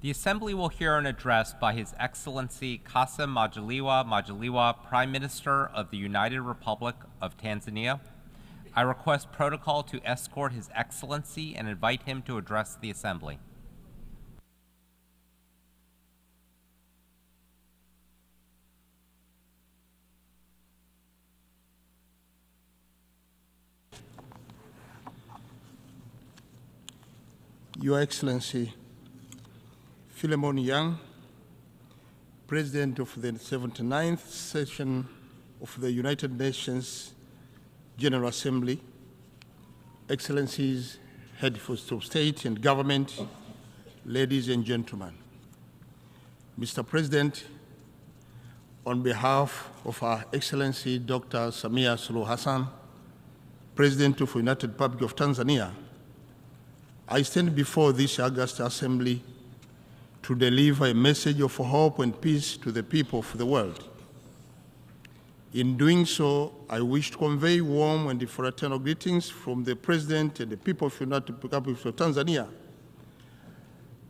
The Assembly will hear an address by His Excellency Kassim Majaliwa, Prime Minister of the United Republic of Tanzania. I request protocol to escort His Excellency and invite him to address the Assembly. Your Excellency, Philemon Young, President of the 79th Session of the United Nations General Assembly, Excellencies, Heads of State and Government, ladies and gentlemen. Mr. President, on behalf of Our Excellency Dr. Samia Suluhu Hassan, President of the United Republic of Tanzania, I stand before this august assembly to deliver a message of hope and peace to the people of the world. In doing so, I wish to convey warm and fraternal greetings from the President and the people of the United Republic of Tanzania.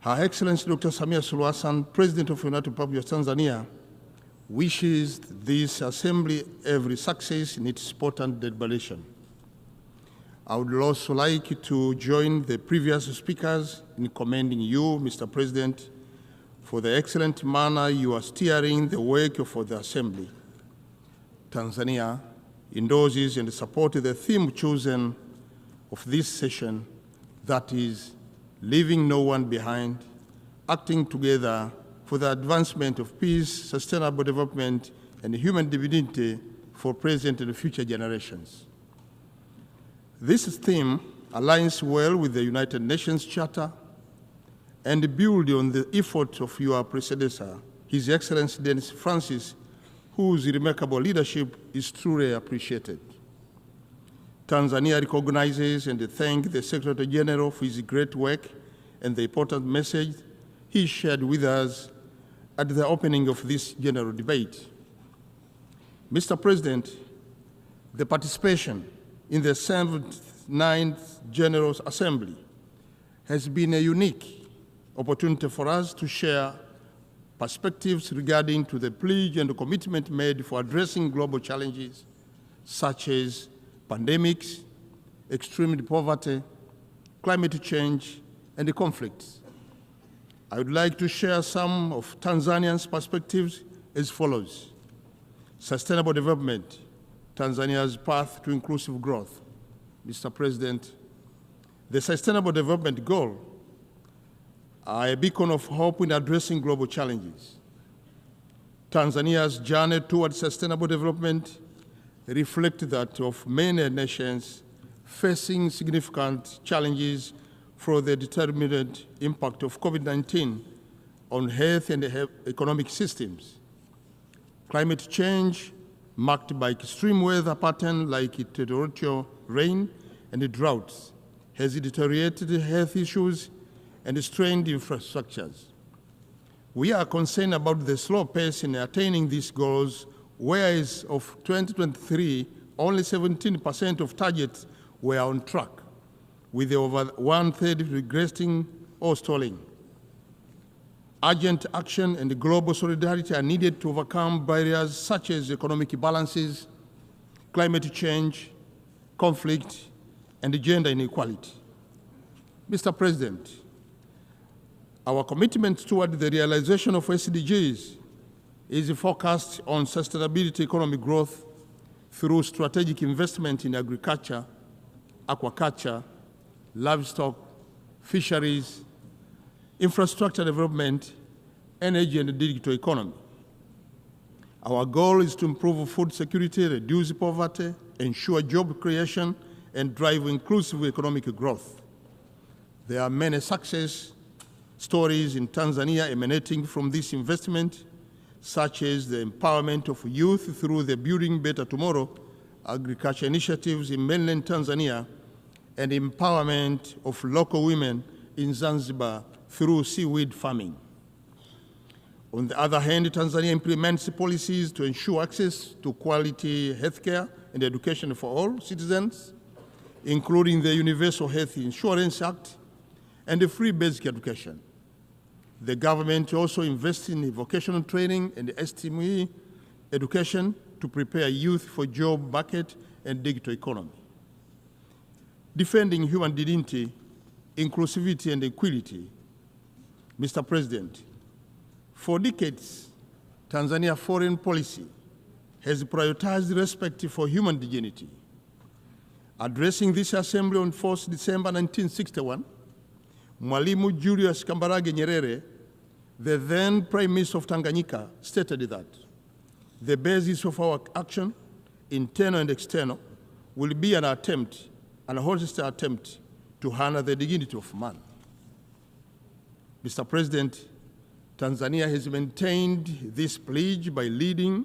Her Excellency Dr. Samia Suluhu Hassan, President of the United Republic of Tanzania, wishes this assembly every success in its important deliberation. I would also like to join the previous speakers in commending you, Mr. President, for the excellent manner you are steering the work for the Assembly. Tanzania endorses and supports the theme chosen of this session, that is, leaving no one behind, acting together for the advancement of peace, sustainable development, and human dignity for present and future generations. This theme aligns well with the United Nations Charter and builds on the efforts of your predecessor, His Excellency Dennis Francis, whose remarkable leadership is truly appreciated. Tanzania recognizes and thanks the Secretary General for his great work and the important message he shared with us at the opening of this general debate. Mr. President, the participation in the 79th General Assembly has been a unique opportunity for us to share perspectives regarding to the pledge and the commitment made for addressing global challenges such as pandemics, extreme poverty, climate change, and conflicts. I would like to share some of Tanzania's perspectives as follows. Sustainable development, Tanzania's path to inclusive growth. Mr. President, the Sustainable Development Goals are a beacon of hope in addressing global challenges. Tanzania's journey towards sustainable development reflects that of many nations facing significant challenges from the determined impact of COVID-19 on health and economic systems. Climate change, marked by extreme weather patterns like torrential rain and droughts, has deteriorated health issues and strained infrastructures. We are concerned about the slow pace in attaining these goals, whereas of 2023, only 17% of targets were on track, with over one-third regressing or stalling. Urgent action and global solidarity are needed to overcome barriers such as economic imbalances, climate change, conflict, and gender inequality. Mr. President, our commitment toward the realization of SDGs is focused on sustainability economic growth through strategic investment in agriculture, aquaculture, livestock, fisheries, infrastructure development, energy, and digital economy. Our goal is to improve food security, reduce poverty, ensure job creation, and drive inclusive economic growth. There are many success stories in Tanzania emanating from this investment, such as the empowerment of youth through the Building Better Tomorrow agriculture initiatives in mainland Tanzania, and empowerment of local women in Zanzibar through seaweed farming. On the other hand, Tanzania implements policies to ensure access to quality healthcare and education for all citizens, including the Universal Health Insurance Act and the free basic education. The government also invests in vocational training and STEM education to prepare youth for job market and digital economy. Defending human dignity, inclusivity, and equality. Mr. President, for decades, Tanzania foreign policy has prioritized respect for human dignity. Addressing this assembly on 4th December 1961, Mwalimu Julius Kambarage Nyerere, the then Prime Minister of Tanganyika, stated that the basis of our action, internal and external, will be an attempt, an honest attempt, to honor the dignity of man. Mr. President, Tanzania has maintained this pledge by leading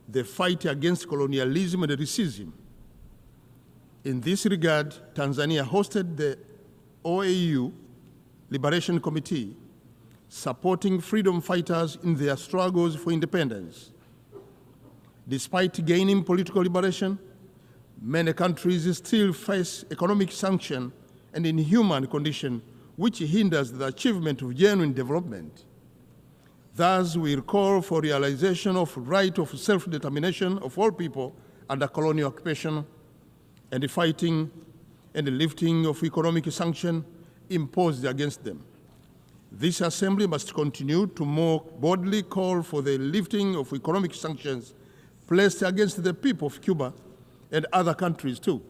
the fight against colonialism and racism. In this regard, Tanzania hosted the OAU Liberation Committee, supporting freedom fighters in their struggles for independence. Despite gaining political liberation, many countries still face economic sanction and inhuman conditions which hinders the achievement of genuine development. Thus, we call for realization of right of self-determination of all people under colonial occupation and the fighting and the lifting of economic sanction imposed against them. This assembly must continue to more boldly call for the lifting of economic sanctions placed against the people of Cuba and other countries too.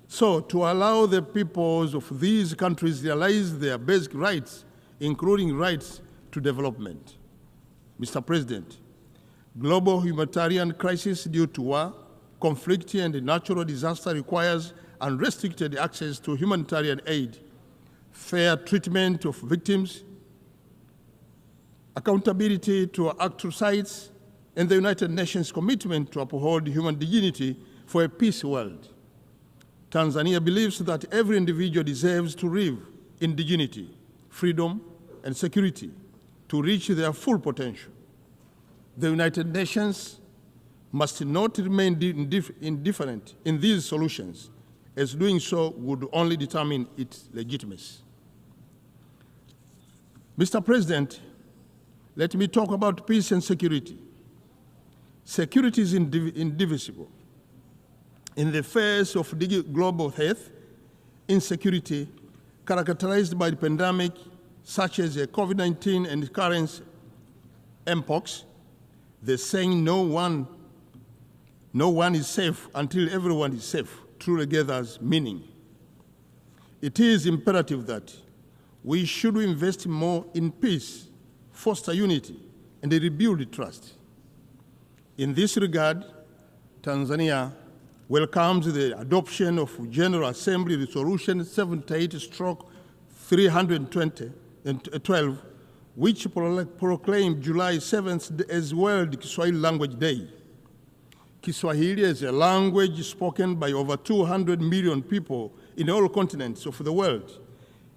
So, to allow the peoples of these countries to realize their basic rights, including rights to development. Mr. President, global humanitarian crisis due to war, conflict, and natural disaster requires unrestricted access to humanitarian aid, fair treatment of victims, accountability to actual sites, and the United Nations commitment to uphold human dignity for a peace world. Tanzania believes that every individual deserves to live in dignity, freedom, and security to reach their full potential. The United Nations must not remain indifferent in these solutions, as doing so would only determine its legitimacy. Mr. President, let me talk about peace and security. Security is indivisible. In the face of global health insecurity characterized by the pandemic such as COVID-19 and current mpox, the saying no one is safe until everyone is safe truly gathers meaning. It is imperative that we should invest more in peace, foster unity, and rebuild trust. In this regard, Tanzania welcomes the adoption of General Assembly Resolution 78/312, which proclaimed July 7th as World Kiswahili Language Day. Kiswahili is a language spoken by over 200 million people in all continents of the world.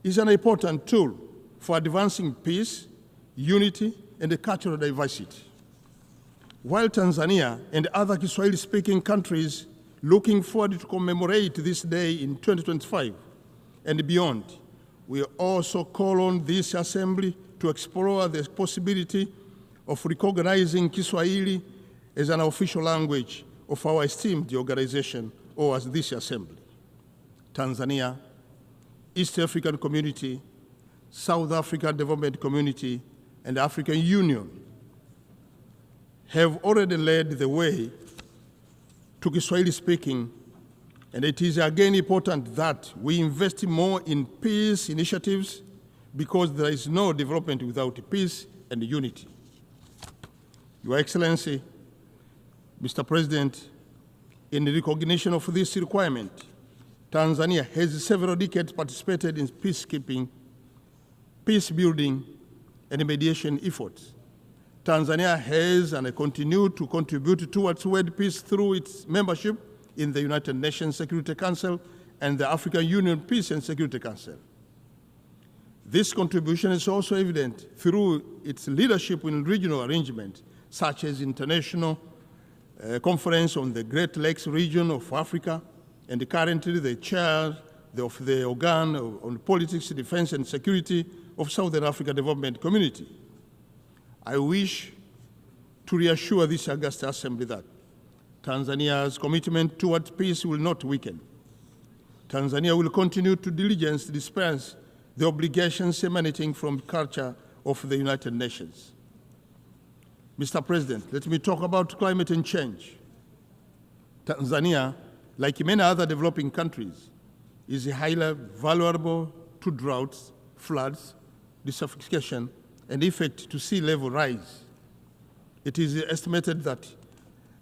It is an important tool for advancing peace, unity, and cultural diversity. While Tanzania and other Kiswahili-speaking countries looking forward to commemorate this day in 2025 and beyond, we also call on this assembly to explore the possibility of recognizing Kiswahili as an official language of our esteemed organization or as this assembly. Tanzania, East African Community, South African Development Community, and African Union have already led the way to Kiswahili speaking, and it is again important that we invest more in peace initiatives because there is no development without peace and unity. Your Excellency, Mr. President, in recognition of this requirement, Tanzania has several decades participated in peacekeeping, peace building, and mediation efforts. Tanzania has and continues to contribute towards world peace through its membership in the United Nations Security Council and the African Union Peace and Security Council. This contribution is also evident through its leadership in regional arrangements, such as International Conference on the Great Lakes region of Africa, and currently the chair of the organ on politics, defense, and security of Southern Africa Development Community. I wish to reassure this august assembly that Tanzania's commitment towards peace will not weaken. Tanzania will continue to diligently dispense the obligations emanating from the culture of the United Nations. Mr. President, let me talk about climate and change. Tanzania, like many other developing countries, is highly vulnerable to droughts, floods, desertification, and effect to sea level rise. It is estimated that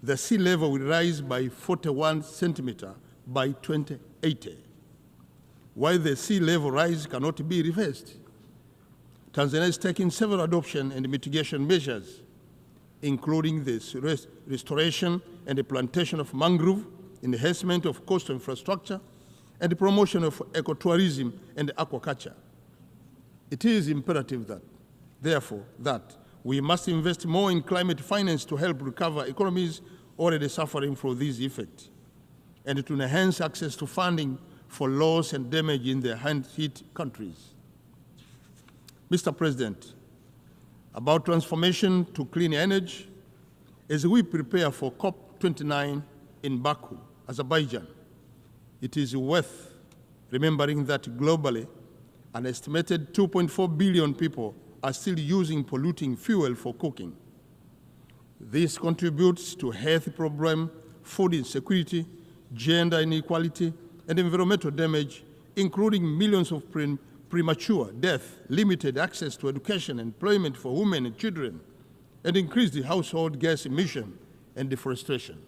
the sea level will rise by 41 centimeters by 2080. While the sea level rise cannot be reversed, Tanzania is taking several adoption and mitigation measures, including the restoration and the plantation of mangrove, enhancement of coastal infrastructure, and the promotion of ecotourism and aquaculture. It is imperative that, therefore, that we must invest more in climate finance to help recover economies already suffering from these effects, and to enhance access to funding for loss and damage in the hand-hit countries. Mr. President, about transformation to clean energy, as we prepare for COP29 in Baku, Azerbaijan, it is worth remembering that globally, an estimated 2.4 billion people are still using polluting fuel for cooking. This contributes to health problems, food insecurity, gender inequality, and environmental damage, including millions of premature death, limited access to education and employment for women and children, and increased household gas emission and deforestation.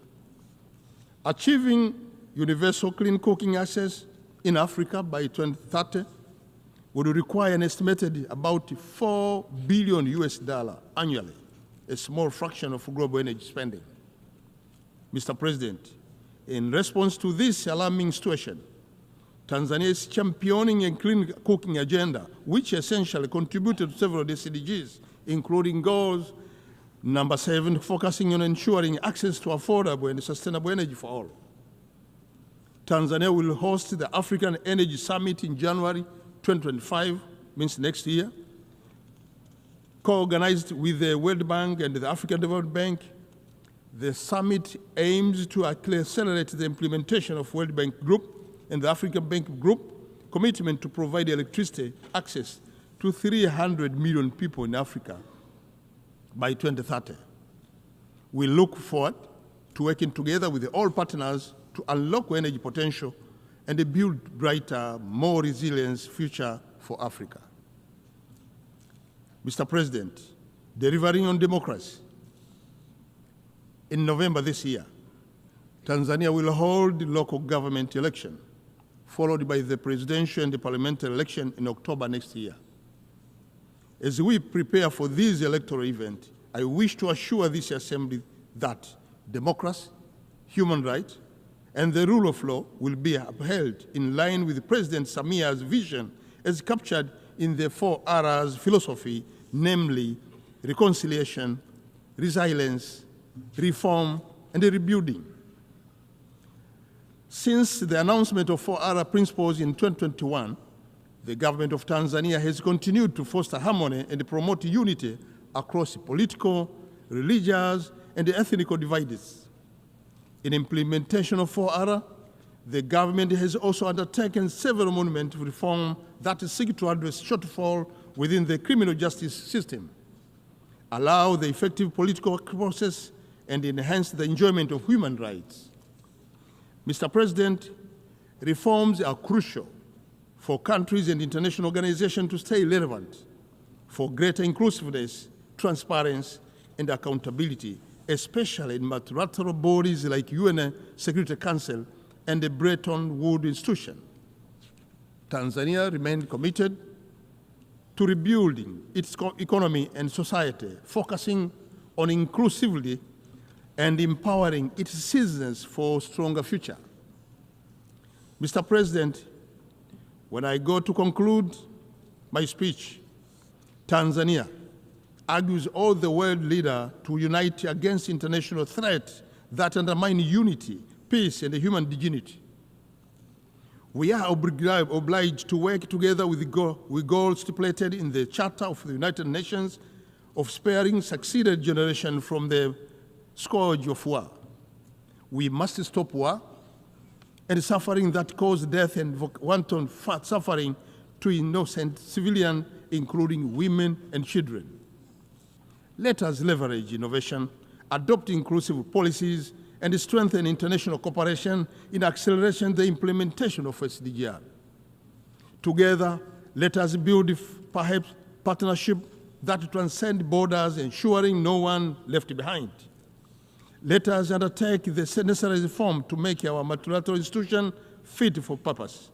Achieving universal clean cooking access in Africa by 2030 would require an estimated about $4 billion annually, a small fraction of global energy spending. Mr. President, in response to this alarming situation, Tanzania is championing a clean cooking agenda, which essentially contributed to several SDGs, including goals number 7, focusing on ensuring access to affordable and sustainable energy for all. Tanzania will host the African Energy Summit in January 2025, means next year, co-organized with the World Bank and the African Development Bank. The summit aims to accelerate the implementation of World Bank Group and the African Bank Group commitment to provide electricity access to 300 million people in Africa by 2030. We look forward to working together with all partners to unlock energy potential and build brighter, more resilient future for Africa. Mr. President, delivering on democracy. In November this year, Tanzania will hold the local government election, followed by the presidential and the parliamentary election in October next year. As we prepare for this electoral event, I wish to assure this Assembly that democracy, human rights, and the rule of law will be upheld in line with President Samia's vision as captured in the 4Rs philosophy, namely reconciliation, resilience, reform, and rebuilding. Since the announcement of 4R principles in 2021, the government of Tanzania has continued to foster harmony and promote unity across political, religious, and ethnic divides. In implementation of 4R, the government has also undertaken several monumental reforms that seek to address shortfall within the criminal justice system, allow the effective political process, and enhance the enjoyment of human rights. Mr. President, reforms are crucial for countries and international organizations to stay relevant, for greater inclusiveness, transparency, and accountability, especially in multilateral bodies like UN Security Council and the Bretton Woods Institution. Tanzania remains committed to rebuilding its economy and society, focusing on inclusivity and empowering its citizens for a stronger future. Mr. President, when I go to conclude my speech, Tanzania argues all the world leaders to unite against international threats that undermine unity, peace, and human dignity. We are obliged to work together with goals stipulated in the Charter of the United Nations of sparing succeeded generation from the scourge of war. We must stop war and suffering that cause death and wanton suffering to innocent civilians, including women and children. Let us leverage innovation, adopt inclusive policies, and strengthen international cooperation in accelerating the implementation of SDGs. Together, let us build perhaps partnership that transcend borders, ensuring no one left behind. Let us undertake the necessary reform to make our multilateral institution fit for purpose.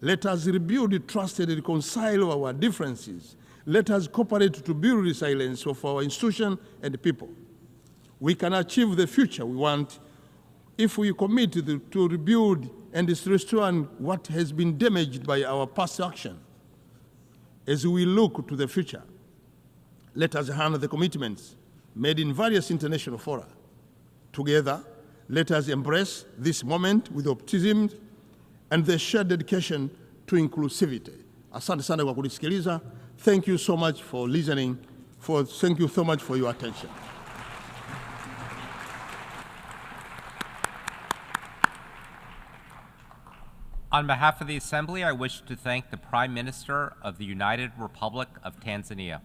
Let us rebuild trust and reconcile our differences. Let us cooperate to build resilience of our institution and people. We can achieve the future we want if we commit to rebuild and restore what has been damaged by our past action. As we look to the future, let us honor the commitments made in various international fora. Together, let us embrace this moment with optimism and the shared dedication to inclusivity. Asante sana kwa kunisikiliza. Thank you so much for listening. Thank you so much for your attention. On behalf of the Assembly, I wish to thank the Prime Minister of the United Republic of Tanzania.